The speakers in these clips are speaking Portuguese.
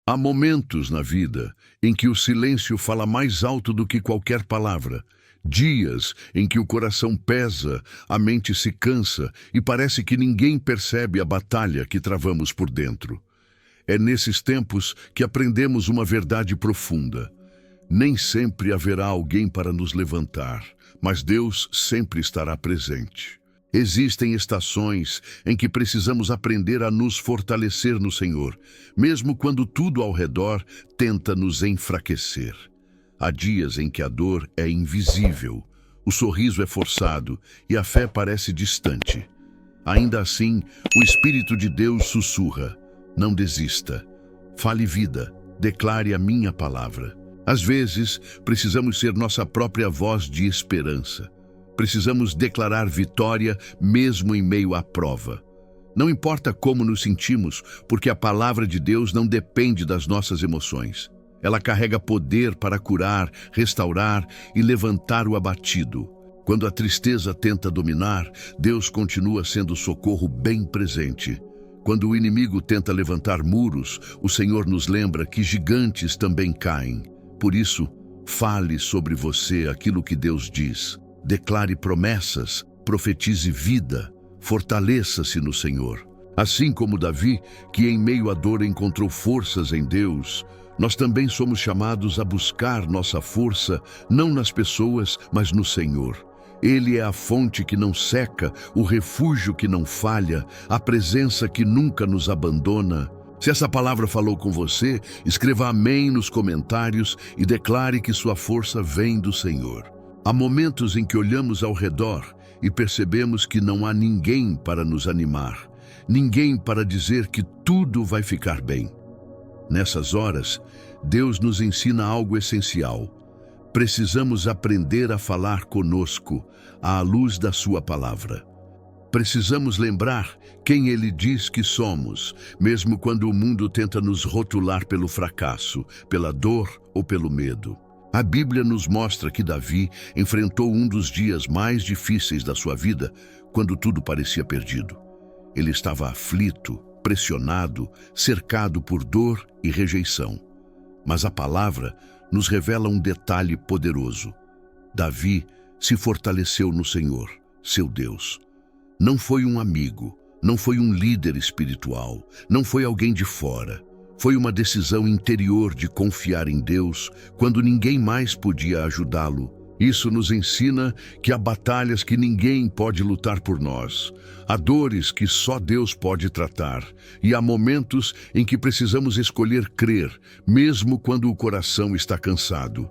Há momentos na vida em que o silêncio fala mais alto do que qualquer palavra. Dias em que o coração pesa, a mente se cansa e parece que ninguém percebe a batalha que travamos por dentro. É nesses tempos que aprendemos uma verdade profunda. Nem sempre haverá alguém para nos levantar, mas Deus sempre estará presente. Existem estações em que precisamos aprender a nos fortalecer no Senhor, mesmo quando tudo ao redor tenta nos enfraquecer. Há dias em que a dor é invisível, o sorriso é forçado e a fé parece distante. Ainda assim, o Espírito de Deus sussurra: não desista, fale vida, declare a minha palavra. Às vezes, precisamos ser nossa própria voz de esperança. Precisamos declarar vitória mesmo em meio à prova. Não importa como nos sentimos, porque a palavra de Deus não depende das nossas emoções. Ela carrega poder para curar, restaurar e levantar o abatido. Quando a tristeza tenta dominar, Deus continua sendo socorro bem presente. Quando o inimigo tenta levantar muros, o Senhor nos lembra que gigantes também caem. Por isso, fale sobre você aquilo que Deus diz. Declare promessas, profetize vida, fortaleça-se no Senhor. Assim como Davi, que em meio à dor encontrou forças em Deus, nós também somos chamados a buscar nossa força, não nas pessoas, mas no Senhor. Ele é a fonte que não seca, o refúgio que não falha, a presença que nunca nos abandona. Se essa palavra falou com você, escreva amém nos comentários e declare que sua força vem do Senhor. Há momentos em que olhamos ao redor e percebemos que não há ninguém para nos animar, ninguém para dizer que tudo vai ficar bem. Nessas horas, Deus nos ensina algo essencial. Precisamos aprender a falar conosco à luz da sua palavra. Precisamos lembrar quem Ele diz que somos, mesmo quando o mundo tenta nos rotular pelo fracasso, pela dor ou pelo medo. A Bíblia nos mostra que Davi enfrentou um dos dias mais difíceis da sua vida, quando tudo parecia perdido. Ele estava aflito, pressionado, cercado por dor e rejeição. Mas a palavra nos revela um detalhe poderoso. Davi se fortaleceu no Senhor, seu Deus. Não foi um amigo, não foi um líder espiritual, não foi alguém de fora. Foi uma decisão interior de confiar em Deus quando ninguém mais podia ajudá-lo. Isso nos ensina que há batalhas que ninguém pode lutar por nós. Há dores que só Deus pode tratar. E há momentos em que precisamos escolher crer, mesmo quando o coração está cansado.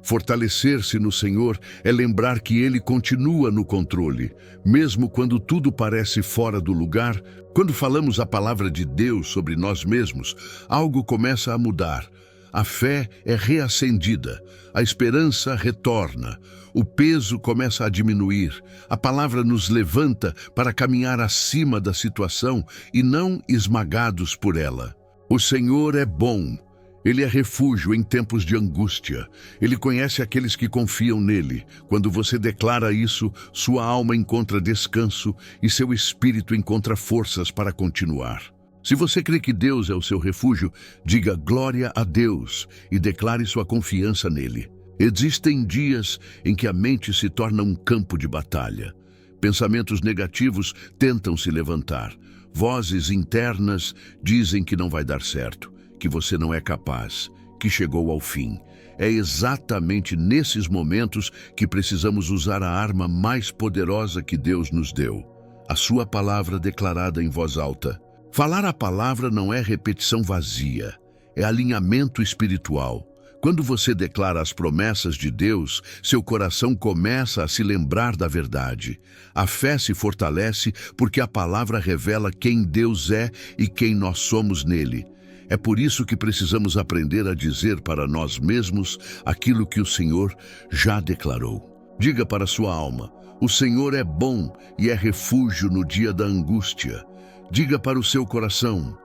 Fortalecer-se no Senhor é lembrar que Ele continua no controle, mesmo quando tudo parece fora do lugar. Quando falamos a palavra de Deus sobre nós mesmos, algo começa a mudar. A fé é reacendida, a esperança retorna, o peso começa a diminuir, a palavra nos levanta para caminhar acima da situação e não esmagados por ela. O Senhor é bom. Ele é refúgio em tempos de angústia. Ele conhece aqueles que confiam nele. Quando você declara isso, sua alma encontra descanso e seu espírito encontra forças para continuar. Se você crê que Deus é o seu refúgio, diga glória a Deus e declare sua confiança nele. Existem dias em que a mente se torna um campo de batalha. Pensamentos negativos tentam se levantar. Vozes internas dizem que não vai dar certo, que você não é capaz, que chegou ao fim. É exatamente nesses momentos que precisamos usar a arma mais poderosa que Deus nos deu, a sua palavra declarada em voz alta. Falar a palavra não é repetição vazia, é alinhamento espiritual. Quando você declara as promessas de Deus, seu coração começa a se lembrar da verdade. A fé se fortalece porque a palavra revela quem Deus é e quem nós somos nele. É por isso que precisamos aprender a dizer para nós mesmos aquilo que o Senhor já declarou. Diga para sua alma: o Senhor é bom e é refúgio no dia da angústia. Diga para o seu coração: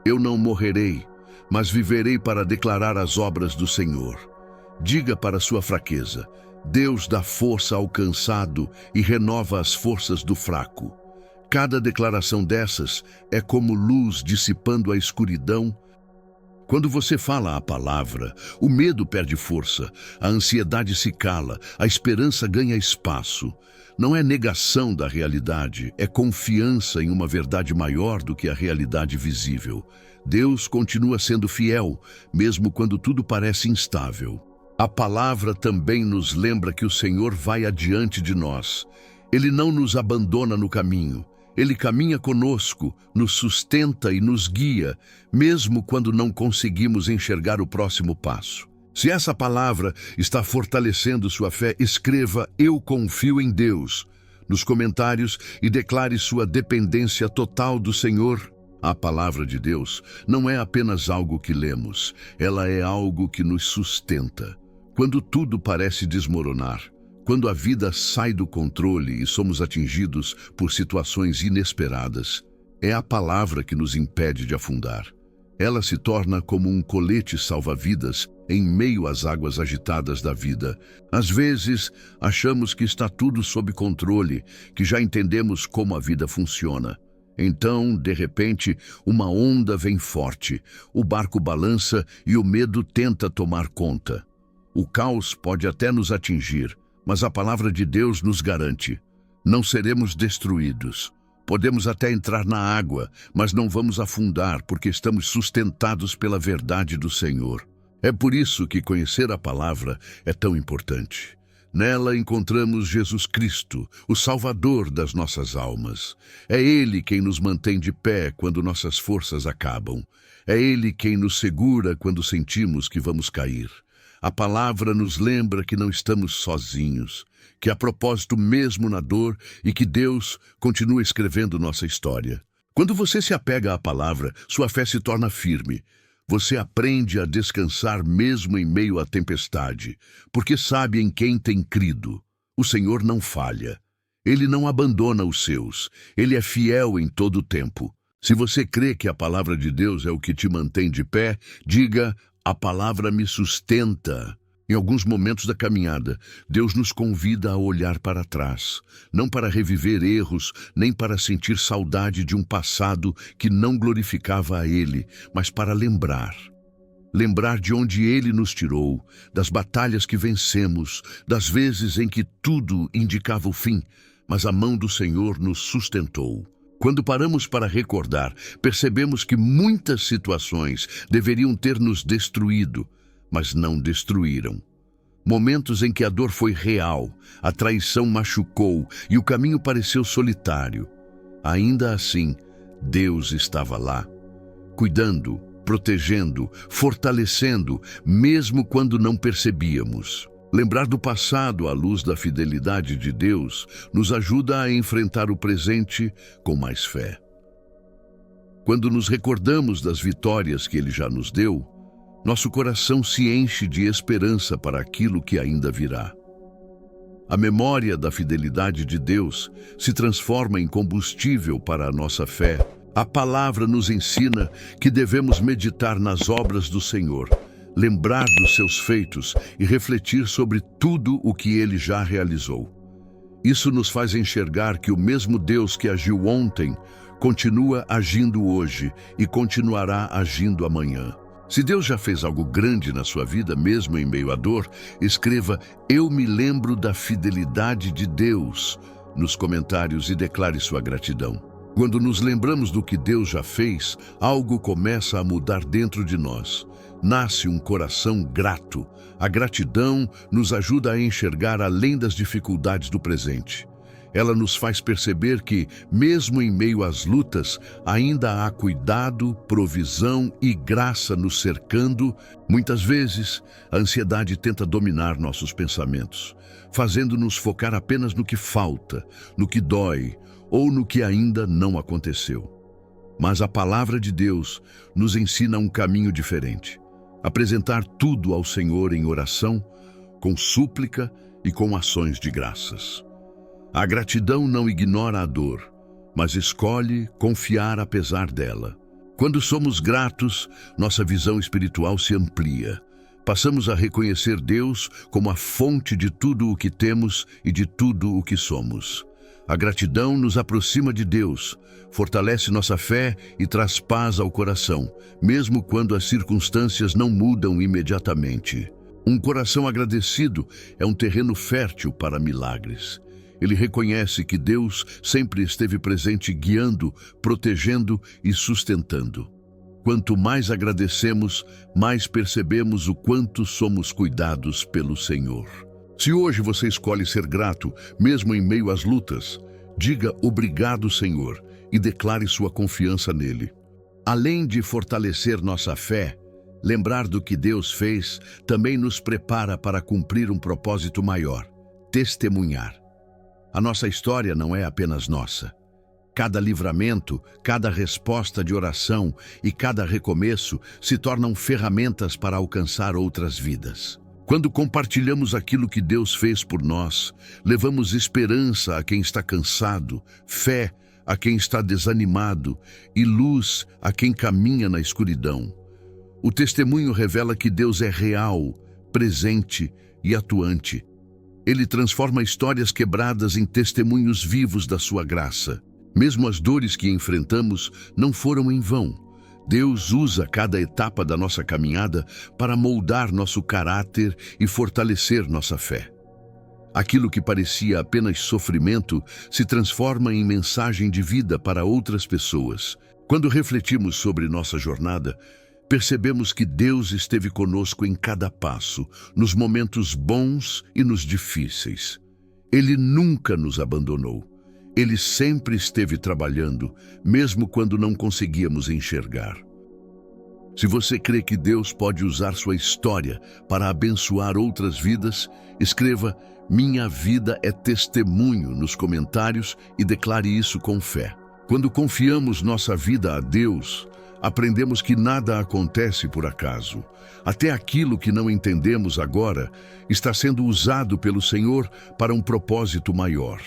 eu não morrerei, mas viverei para declarar as obras do Senhor. Diga para sua fraqueza: Deus dá força ao cansado e renova as forças do fraco. Cada declaração dessas é como luz dissipando a escuridão Quando você fala a palavra, o medo perde força, a ansiedade se cala, a esperança ganha espaço. Não é negação da realidade, é confiança em uma verdade maior do que a realidade visível. Deus continua sendo fiel, mesmo quando tudo parece instável. A palavra também nos lembra que o Senhor vai adiante de nós. Ele não nos abandona no caminho. Ele caminha conosco, nos sustenta e nos guia, mesmo quando não conseguimos enxergar o próximo passo. Se essa palavra está fortalecendo sua fé, escreva "Eu confio em Deus" nos comentários e declare sua dependência total do Senhor. A palavra de Deus não é apenas algo que lemos, ela é algo que nos sustenta. Quando tudo parece desmoronar, quando a vida sai do controle e somos atingidos por situações inesperadas, é a palavra que nos impede de afundar. Ela se torna como um colete salva-vidas em meio às águas agitadas da vida. Às vezes, achamos que está tudo sob controle, que já entendemos como a vida funciona. Então, de repente, uma onda vem forte, o barco balança e o medo tenta tomar conta. O caos pode até nos atingir, mas a palavra de Deus nos garante: não seremos destruídos. Podemos até entrar na água, mas não vamos afundar, porque estamos sustentados pela verdade do Senhor. É por isso que conhecer a palavra é tão importante. Nela encontramos Jesus Cristo, o Salvador das nossas almas. É Ele quem nos mantém de pé quando nossas forças acabam. É Ele quem nos segura quando sentimos que vamos cair. A palavra nos lembra que não estamos sozinhos, que há propósito mesmo na dor e que Deus continua escrevendo nossa história. Quando você se apega à palavra, sua fé se torna firme. Você aprende a descansar mesmo em meio à tempestade, porque sabe em quem tem crido. O Senhor não falha. Ele não abandona os seus. Ele é fiel em todo o tempo. Se você crê que a palavra de Deus é o que te mantém de pé, diga: a palavra me sustenta. Em alguns momentos da caminhada, Deus nos convida a olhar para trás, não para reviver erros, nem para sentir saudade de um passado que não glorificava a Ele, mas para lembrar. Lembrar de onde Ele nos tirou, das batalhas que vencemos, das vezes em que tudo indicava o fim, mas a mão do Senhor nos sustentou. Quando paramos para recordar, percebemos que muitas situações deveriam ter nos destruído, mas não destruíram. Momentos em que a dor foi real, a traição machucou e o caminho pareceu solitário. Ainda assim, Deus estava lá, cuidando, protegendo, fortalecendo, mesmo quando não percebíamos. Lembrar do passado à luz da fidelidade de Deus nos ajuda a enfrentar o presente com mais fé. Quando nos recordamos das vitórias que Ele já nos deu, nosso coração se enche de esperança para aquilo que ainda virá. A memória da fidelidade de Deus se transforma em combustível para a nossa fé. A palavra nos ensina que devemos meditar nas obras do Senhor, lembrar dos seus feitos e refletir sobre tudo o que Ele já realizou. Isso nos faz enxergar que o mesmo Deus que agiu ontem continua agindo hoje e continuará agindo amanhã. Se Deus já fez algo grande na sua vida, mesmo em meio à dor, escreva "Eu me lembro da fidelidade de Deus" nos comentários e declare sua gratidão. Quando nos lembramos do que Deus já fez, algo começa a mudar dentro de nós. Nasce um coração grato. A gratidão nos ajuda a enxergar além das dificuldades do presente. Ela nos faz perceber que, mesmo em meio às lutas, ainda há cuidado, provisão e graça nos cercando. Muitas vezes, a ansiedade tenta dominar nossos pensamentos, fazendo-nos focar apenas no que falta, no que dói ou no que ainda não aconteceu. Mas a palavra de Deus nos ensina um caminho diferente. Apresentar tudo ao Senhor em oração, com súplica e com ações de graças. A gratidão não ignora a dor, mas escolhe confiar apesar dela. Quando somos gratos, nossa visão espiritual se amplia. Passamos a reconhecer Deus como a fonte de tudo o que temos e de tudo o que somos. A gratidão nos aproxima de Deus, fortalece nossa fé e traz paz ao coração, mesmo quando as circunstâncias não mudam imediatamente. Um coração agradecido é um terreno fértil para milagres. Ele reconhece que Deus sempre esteve presente, guiando, protegendo e sustentando. Quanto mais agradecemos, mais percebemos o quanto somos cuidados pelo Senhor. Se hoje você escolhe ser grato, mesmo em meio às lutas, diga obrigado, Senhor, e declare sua confiança nele. Além de fortalecer nossa fé, lembrar do que Deus fez também nos prepara para cumprir um propósito maior: testemunhar. A nossa história não é apenas nossa. Cada livramento, cada resposta de oração e cada recomeço se tornam ferramentas para alcançar outras vidas. Quando compartilhamos aquilo que Deus fez por nós, levamos esperança a quem está cansado, fé a quem está desanimado e luz a quem caminha na escuridão. O testemunho revela que Deus é real, presente e atuante. Ele transforma histórias quebradas em testemunhos vivos da sua graça. Mesmo as dores que enfrentamos não foram em vão. Deus usa cada etapa da nossa caminhada para moldar nosso caráter e fortalecer nossa fé. Aquilo que parecia apenas sofrimento se transforma em mensagem de vida para outras pessoas. Quando refletimos sobre nossa jornada, percebemos que Deus esteve conosco em cada passo, nos momentos bons e nos difíceis. Ele nunca nos abandonou. Ele sempre esteve trabalhando, mesmo quando não conseguíamos enxergar. Se você crê que Deus pode usar sua história para abençoar outras vidas, escreva "Minha vida é testemunho" nos comentários e declare isso com fé. Quando confiamos nossa vida a Deus, aprendemos que nada acontece por acaso. Até aquilo que não entendemos agora está sendo usado pelo Senhor para um propósito maior.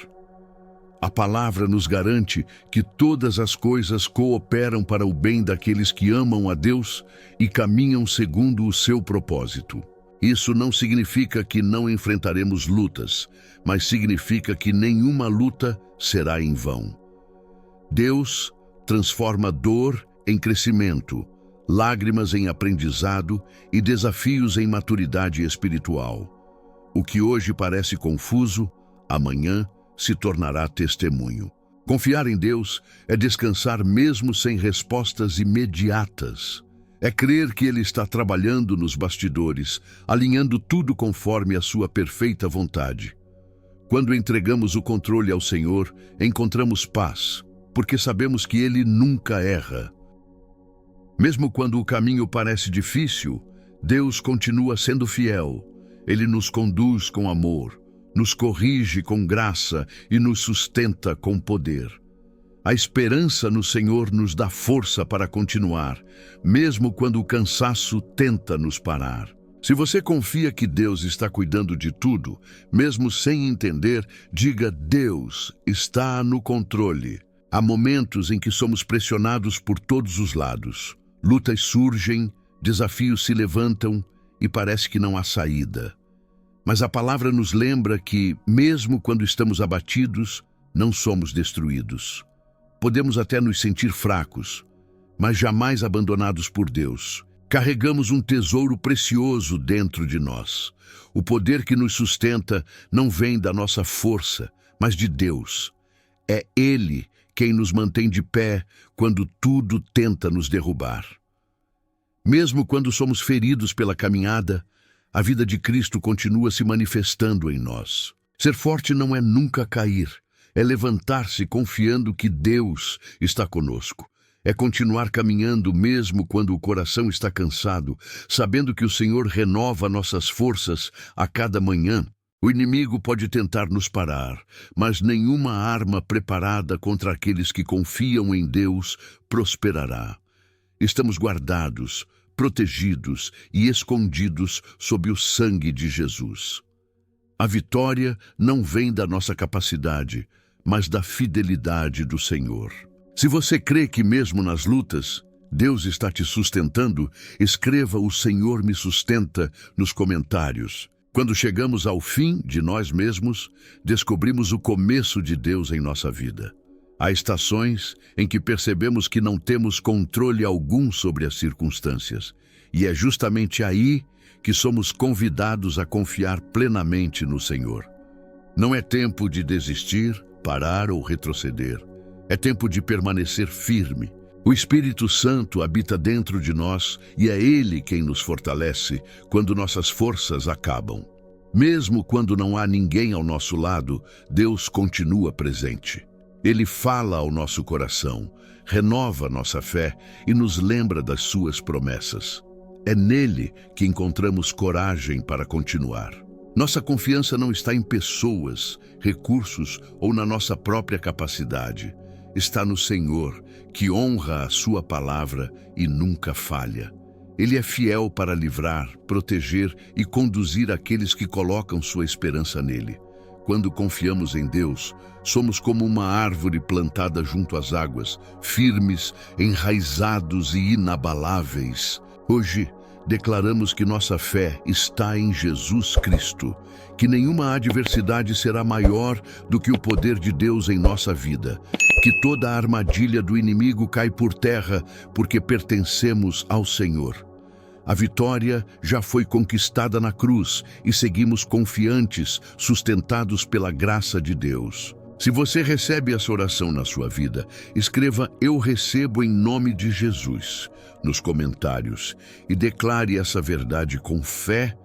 A palavra nos garante que todas as coisas cooperam para o bem daqueles que amam a Deus e caminham segundo o seu propósito. Isso não significa que não enfrentaremos lutas, mas significa que nenhuma luta será em vão. Deus transforma dor em crescimento, lágrimas em aprendizado e desafios em maturidade espiritual. O que hoje parece confuso, amanhã se tornará testemunho. Confiar em Deus é descansar mesmo sem respostas imediatas. É crer que Ele está trabalhando nos bastidores, alinhando tudo conforme a sua perfeita vontade. Quando entregamos o controle ao Senhor, encontramos paz, porque sabemos que Ele nunca erra. Mesmo quando o caminho parece difícil, Deus continua sendo fiel. Ele nos conduz com amor, nos corrige com graça e nos sustenta com poder. A esperança no Senhor nos dá força para continuar, mesmo quando o cansaço tenta nos parar. Se você confia que Deus está cuidando de tudo, mesmo sem entender, diga: Deus está no controle. Há momentos em que somos pressionados por todos os lados. Lutas surgem, desafios se levantam e parece que não há saída. Mas a palavra nos lembra que, mesmo quando estamos abatidos, não somos destruídos. Podemos até nos sentir fracos, mas jamais abandonados por Deus. Carregamos um tesouro precioso dentro de nós. O poder que nos sustenta não vem da nossa força, mas de Deus. É Ele quem nos mantém de pé quando tudo tenta nos derrubar. Mesmo quando somos feridos pela caminhada, a vida de Cristo continua se manifestando em nós. Ser forte não é nunca cair, é levantar-se confiando que Deus está conosco. É continuar caminhando mesmo quando o coração está cansado, sabendo que o Senhor renova nossas forças a cada manhã. O inimigo pode tentar nos parar, mas nenhuma arma preparada contra aqueles que confiam em Deus prosperará. Estamos guardados, protegidos e escondidos sob o sangue de Jesus. A vitória não vem da nossa capacidade, mas da fidelidade do Senhor. Se você crê que mesmo nas lutas, Deus está te sustentando, escreva "O Senhor me sustenta" nos comentários. Quando chegamos ao fim de nós mesmos, descobrimos o começo de Deus em nossa vida. Há estações em que percebemos que não temos controle algum sobre as circunstâncias, e é justamente aí que somos convidados a confiar plenamente no Senhor. Não é tempo de desistir, parar ou retroceder. É tempo de permanecer firme. O Espírito Santo habita dentro de nós e é Ele quem nos fortalece quando nossas forças acabam. Mesmo quando não há ninguém ao nosso lado, Deus continua presente. Ele fala ao nosso coração, renova nossa fé e nos lembra das suas promessas. É nele que encontramos coragem para continuar. Nossa confiança não está em pessoas, recursos ou na nossa própria capacidade. Está no Senhor, que honra a sua palavra e nunca falha. Ele é fiel para livrar, proteger e conduzir aqueles que colocam sua esperança nele. Quando confiamos em Deus, somos como uma árvore plantada junto às águas, firmes, enraizados e inabaláveis. Hoje, declaramos que nossa fé está em Jesus Cristo, que nenhuma adversidade será maior do que o poder de Deus em nossa vida, que toda a armadilha do inimigo cai por terra porque pertencemos ao Senhor. A vitória já foi conquistada na cruz e seguimos confiantes, sustentados pela graça de Deus. Se você recebe essa oração na sua vida, escreva "Eu recebo em nome de Jesus" nos comentários e declare essa verdade com fé